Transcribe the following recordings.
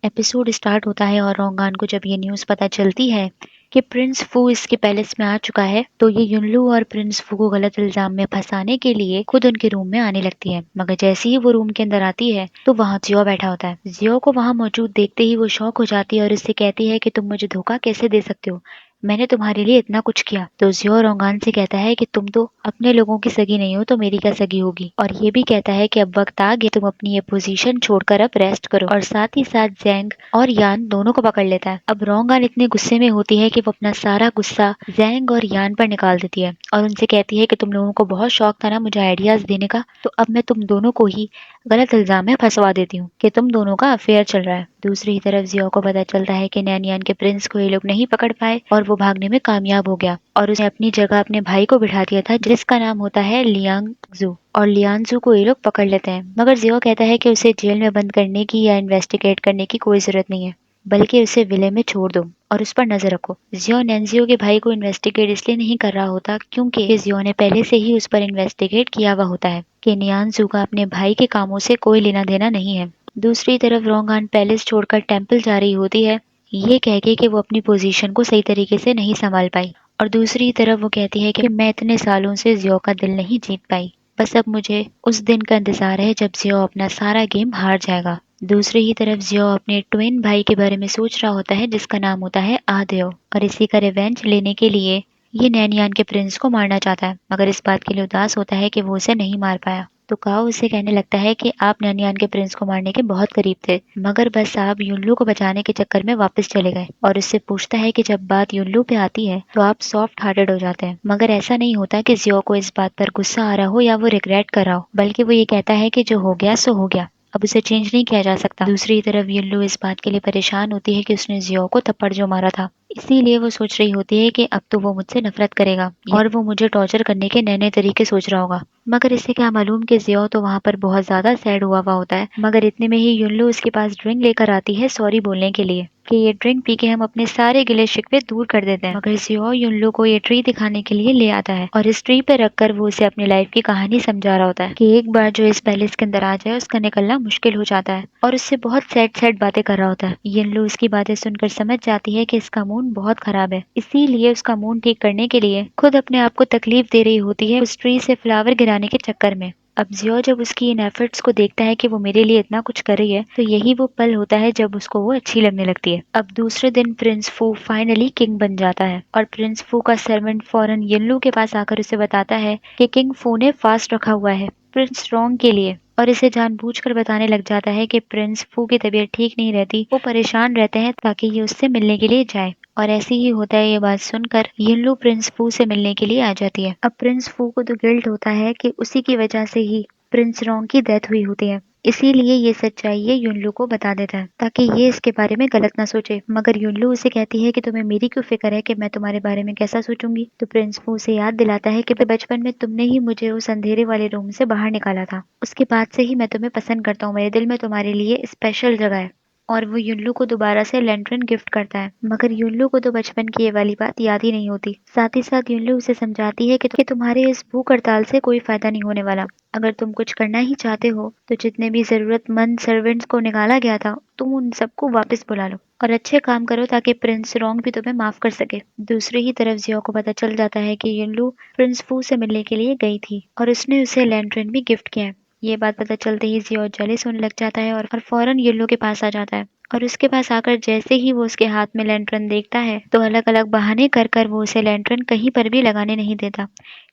Episode start होता है और रोंगान को जब ये न्यूज़ पता चलती है कि प्रिंस फू इसके पैलेस में आ चुका है, तो ये युनलू और प्रिंस फू को गलत इल्जाम में फंसाने के लिए खुद उनके रूम में आने लगती है। मगर जैसे ही वो रूम के अंदर आती है तो वहाँ जियो बैठा होता है। जियो को वहाँ मौजूद देखते ही वो शॉक हो जाती है और इससे कहती है कि तुम मुझे धोखा कैसे दे सकते हो, मैंने तुम्हारे लिए इतना कुछ किया। तो जियो रोंगान से कहता है कि तुम तो अपने लोगों की सगी नहीं हो तो मेरी क्या सगी होगी, और ये भी कहता है कि अब वक्त आ गया, तुम अपनी ये पोजीशन छोड़कर अब रेस्ट करो। और साथ ही साथ जैंग और यान दोनों को पकड़ लेता है। अब रोंगान इतने गुस्से में होती है कि वो अपना सारा गुस्सा जैंग और यान पर निकाल देती है और उनसे कहती है कि तुम लोगों को बहुत शौक था ना मुझे आइडियाज देने का, तो अब मैं तुम दोनों को ही गलत इल्जाम में फंसवा देती हूँ कि तुम दोनों का अफेयर चल रहा है। दूसरी तरफ जियो को पता चलता है कि नैनयान के प्रिंस को ये लोग नहीं पकड़ पाए और वो भागने में कामयाब हो गया और उसने अपनी जगह अपने भाई को बिठा दिया था जिसका नाम होता है लियांगजू। और लियांजू को ये लोग पकड़ लेते हैं, मगर जियो कहता है कि उसे जेल में बंद करने की या इन्वेस्टिगेट करने की कोई जरूरत नहीं है, बल्कि उसे विले में छोड़ दो और उस पर नजर रखो। जियो नैन्जियो के भाई को इन्वेस्टिगेट इसलिए नहीं कर रहा होता क्योंकि जियो ने पहले से ही उस पर इन्वेस्टिगेट किया हुआ होता है कि नियांजू का अपने भाई के कामों से कोई लेना देना नहीं है। दूसरी तरफ रोंगान पैलेस छोड़कर टेम्पल जा रही होती है, ये कह के कि वो अपनी पोजीशन को सही तरीके से नहीं संभाल पाई। और दूसरी तरफ वो कहती है कि मैं इतने सालों से जियो का दिल नहीं जीत पाई, बस अब मुझे उस दिन का इंतजार है जब जियो अपना सारा गेम हार जाएगा। दूसरी ही तरफ जियो अपने ट्विन भाई के बारे में सोच रहा होता है जिसका नाम होता है आदेओ, और इसी का रिवेंज लेने के लिए ये नैनियान के प्रिंस को मारना चाहता है, मगर इस बात के लिए उदास होता है कि वो उसे नहीं मार पाया। तो काओ उसे कहने लगता है कि आप नैनियान के प्रिंस को मारने के बहुत करीब थे, मगर बस आप युनलू को बचाने के चक्कर में वापस चले गए। और उससे पूछता है कि जब बात युनलू पे आती है तो आप सॉफ्ट हार्टेड हो जाते हैं, मगर ऐसा नहीं होता कि जियो को इस बात पर गुस्सा आ रहा हो या वो रिग्रेट कर रहा हो, बल्कि वो ये कहता है कि जो हो गया सो हो गया, अब उसे चेंज नहीं किया जा सकता। दूसरी तरफ युनलू इस बात के लिए परेशान होती है कि उसने जियो को थप्पड़ जो मारा था, इसीलिए वो सोच रही होती है कि अब तो वो मुझसे नफरत करेगा और वो मुझे टॉर्चर करने के नए नए तरीके सोच रहा होगा। मगर इसे क्या मालूम कि जियो तो वहाँ पर बहुत ज्यादा सैड हुआ होता है। मगर इतने में ही युनलू उसके पास ड्रिंक लेकर आती है सॉरी बोलने के लिए कि ये ड्रिंक पी के हम अपने सारे गिले शिकवे दूर कर देते हैं। मगर जियो युनलू को ये ट्री दिखाने के लिए ले आता है और इस ट्री पे रखकर वो उसे अपनी लाइफ की कहानी समझा रहा होता है कि एक बार जो इस पैलेस के अंदर आ जाए उसका निकलना मुश्किल हो जाता है, और उससे बहुत सैड सैड बातें कर रहा होता है। युनलू उसकी बातें सुनकर समझ जाती है कि इसका मूड बहुत खराब है, इसीलिए उसका मूड ठीक करने के लिए खुद अपने आप को तकलीफ दे रही होती है उस ट्री से फ्लावर गिराने के चक्कर में। अब जियो जब उसकी इन एफर्ट्स को देखता है कि वो मेरे लिए इतना कुछ कर रही है, तो यही वो पल होता है जब उसको वो अच्छी लगने लगती है। अब दूसरे दिन प्रिंस फू फाइनली किंग बन जाता है और प्रिंस फू का सर्वेंट फौरन यिनलू के पास आकर उसे बताता है कि किंग फू ने फास्ट रखा हुआ है प्रिंस रॉन्ग के लिए, और इसे जानबूझकर बताने लग जाता है कि प्रिंस फू की तबीयत ठीक नहीं रहती, वो परेशान रहते हैं ताकि ये उससे मिलने के लिए जाए। और ऐसे ही होता है, ये बात सुनकर यिनलू प्रिंस फू से मिलने के लिए आ जाती है। अब प्रिंस फू को तो गिल्ट होता है कि उसी की वजह से ही प्रिंस रॉन्ग की डेथ हुई होती है, इसीलिए ये सच्चाई ये युनलू को बता देता है ताकि ये इसके बारे में गलत ना सोचे। मगर युनलू उसे कहती है कि तुम्हें मेरी क्यों फिक्र है कि मैं तुम्हारे बारे में कैसा सोचूंगी। तो प्रिंस फू उसे याद दिलाता है कि बचपन में तुमने ही मुझे उस अंधेरे वाले रूम से बाहर निकाला था, उसके बाद से ही मैं तुम्हें पसंद करता हूँ, मेरे दिल में तुम्हारे लिए स्पेशल जगह है। और वो युनलू को दोबारा से लैंटर्न गिफ्ट करता है, मगर युनलू को तो बचपन की ये वाली बात याद ही नहीं होती। साथ ही साथ युनलू उसे समझाती है कि तुम्हारे इस भूख हड़ताल से कोई फायदा नहीं होने वाला, अगर तुम कुछ करना ही चाहते हो तो जितने भी जरूरतमंद सर्वेंट्स को निकाला गया था तुम उन सबको वापस बुला लो और अच्छे काम करो ताकि प्रिंस रॉन्ग भी तुम्हें माफ कर सके। दूसरी ही तरफ जियो को पता चल जाता है कि युनलू प्रिंस फू से मिलने के लिए गई थी और उसने उसे लैंटर्न भी गिफ्ट किया है। ये बात पता चलते ही जियो जेलस होने लग जाता है और फौरन येलो के पास आ जाता है, और उसके पास आकर जैसे ही वो उसके हाथ में लैंटर्न देखता है तो अलग अलग बहाने कर कर वो उसे लैंटर्न कहीं पर भी लगाने नहीं देता,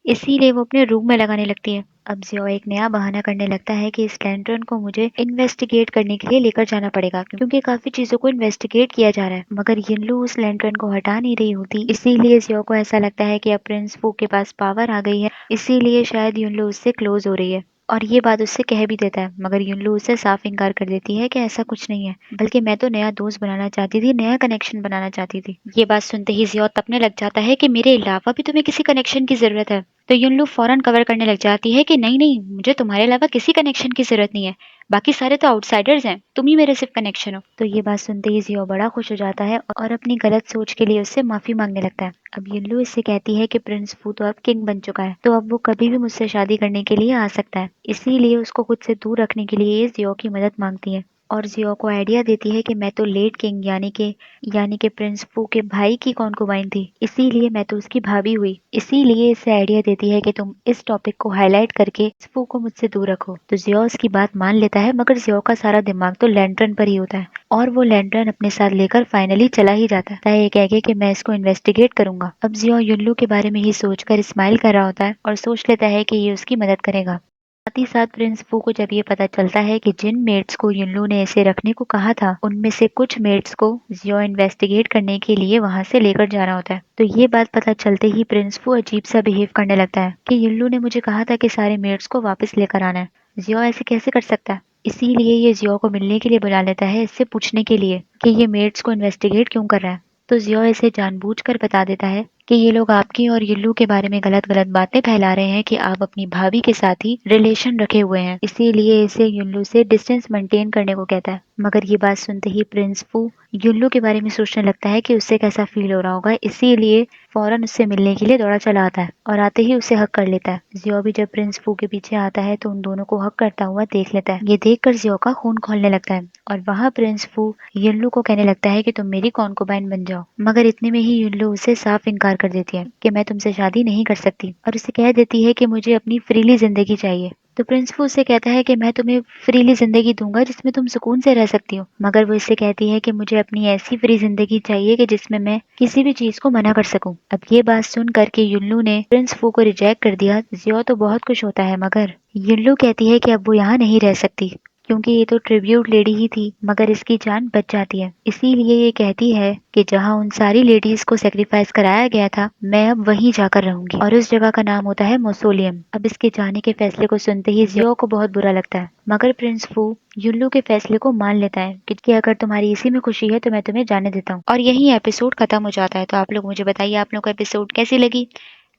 इसीलिए वो अपने रूम में लगाने लगती है। अब जियो एक नया बहाना करने लगता है कि इस लैंटर्न को मुझे इन्वेस्टिगेट करने के लिए लेकर जाना पड़ेगा क्योंकि काफी चीजों को इन्वेस्टिगेट किया जा रहा है, मगर यिनलू उस लैंटर्न को हटा नहीं रही होती, इसीलिए जियो को ऐसा लगता है कि अब प्रिंस फू के पास पावर आ गई है, इसीलिए शायद यिनलू उससे क्लोज हो रही है और ये बात उससे कह भी देता है, मगर युनलू उससे साफ इनकार कर देती है कि ऐसा कुछ नहीं है, बल्कि मैं तो नया दोस्त बनाना चाहती थी, नया कनेक्शन बनाना चाहती थी। ये बात सुनते ही जियो तपने लग जाता है कि मेरे अलावा भी तुम्हें किसी कनेक्शन की जरूरत है। तो युनलू फौरन कवर करने लग जाती है कि नहीं नहीं, मुझे तुम्हारे अलावा किसी कनेक्शन की जरूरत नहीं है, बाकी सारे तो आउटसाइडर्स हैं, तुम ही मेरे सिर्फ कनेक्शन हो। तो ये बात सुनते ही जियो बड़ा खुश हो जाता है और अपनी गलत सोच के लिए उससे माफी मांगने लगता है। अब यिनलू इससे कहती है कि प्रिंस फू तो अब किंग बन चुका है, तो अब वो कभी भी मुझसे शादी करने के लिए आ सकता है, इसीलिए उसको खुद से दूर रखने के लिए ये जियो की मदद मांगती है। और जियो को आइडिया देती है कि मैं तो लेट किंग यानी के प्रिंस फू के भाई की कॉन्कुबाइन थी, इसीलिए मैं तो उसकी भाभी हुई। इसीलिए इसे आइडिया देती है कि तुम इस टॉपिक को हाईलाइट करके फू को मुझसे दूर रखो। तो जियो उसकी बात मान लेता है, मगर जियो का सारा दिमाग तो लैंटर्न पर ही होता है और वो लैंटर्न अपने साथ लेकर फाइनली चला ही जाता है ये कह के कि मैं इसको इन्वेस्टिगेट करूंगा। अब जियो युल्लू के बारे में ही सोचकर स्माइल कर रहा होता है और सोच लेता है कि ये उसकी मदद करेगा। साथ ही साथ प्रिंस फू को जब ये पता चलता है कि जिन मेट्स को युल्लू ने इसे रखने को कहा था, उनमें से कुछ मेट्स को जियो इन्वेस्टिगेट करने के लिए वहां से लेकर जा रहा होता है, तो ये बात पता चलते ही प्रिंस फू अजीब सा बिहेव करने लगता है कि युल्लू ने मुझे कहा था कि सारे मेट्स को वापस लेकर आना है, जियो ऐसे कैसे कर सकता है। इसीलिए ये जियो को मिलने के लिए बुला लेता है, इससे पूछने के लिए कि ये मेट्स को इन्वेस्टिगेट क्यों कर रहा है। तो जियो इसे जानबूझकर बता देता है कि ये लोग आपकी और युल्लू के बारे में गलत गलत बातें फैला रहे हैं कि आप अपनी भाभी के साथ ही रिलेशन रखे हुए हैं, इसीलिए इसे युल्लू से डिस्टेंस मेंटेन करने को कहता है। मगर ये बात सुनते ही प्रिंस फू युल्लू के बारे में सोचने लगता है कि उससे कैसा फील हो रहा होगा, इसीलिए फौरन उससे मिलने के लिए दौड़ा चला आता है और आते ही उसे हक कर लेता है। जियो भी जब प्रिंस फू के पीछे आता है तो उन दोनों को हक करता हुआ देख लेता है। ये देखकर जियो का खून खौलने लगता है और वहाँ प्रिंस फू युल्लू को कहने लगता है कि तुम मेरी कॉन्कुबाइन बन जाओ, मगर इतने में ही युल्लू उसे साफ इनकार कर देती है कि मैं तुमसे शादी नहीं कर सकती और उसे कह देती है कि मुझे अपनी फ्रीली जिंदगी चाहिए। तो प्रिंस फू उससे कहता है कि मैं तुम्हें फ्रीली जिंदगी दूंगा जिसमें तुम सुकून से रह सकती हो, मगर वो इससे कहती है कि मुझे अपनी ऐसी फ्री जिंदगी चाहिए कि जिसमें मैं किसी भी चीज को मना कर सकूं। अब ये बात सुन करके युल्लू ने प्रिंस फू को रिजेक्ट कर दिया। जियो तो बहुत खुश होता है, मगर युल्लू कहती है कि अब वो यहाँ नहीं रह सकती क्योंकि ये तो ट्रिब्यूट लेडी ही थी, मगर इसकी जान बच जाती है। इसीलिए ये कहती है कि जहाँ उन सारी लेडीज को सेक्रीफाइस कराया गया था, मैं अब वहीं जाकर रहूंगी और उस जगह का नाम होता है मौसोलियम। अब इसके जाने के फैसले को सुनते ही जियो को बहुत बुरा लगता है, मगर प्रिंस फू युल्लू के फैसले को मान लेता है कि अगर तुम्हारी इसी में खुशी है तो मैं तुम्हें जाने देता हूँ। और यही एपिसोड खत्म हो जाता है। तो आप लोग मुझे बताइए आप लोग को एपिसोड कैसी लगी।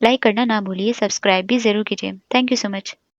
लाइक करना ना भूलिए, सब्सक्राइब भी जरूर कीजिए। Thank you so much.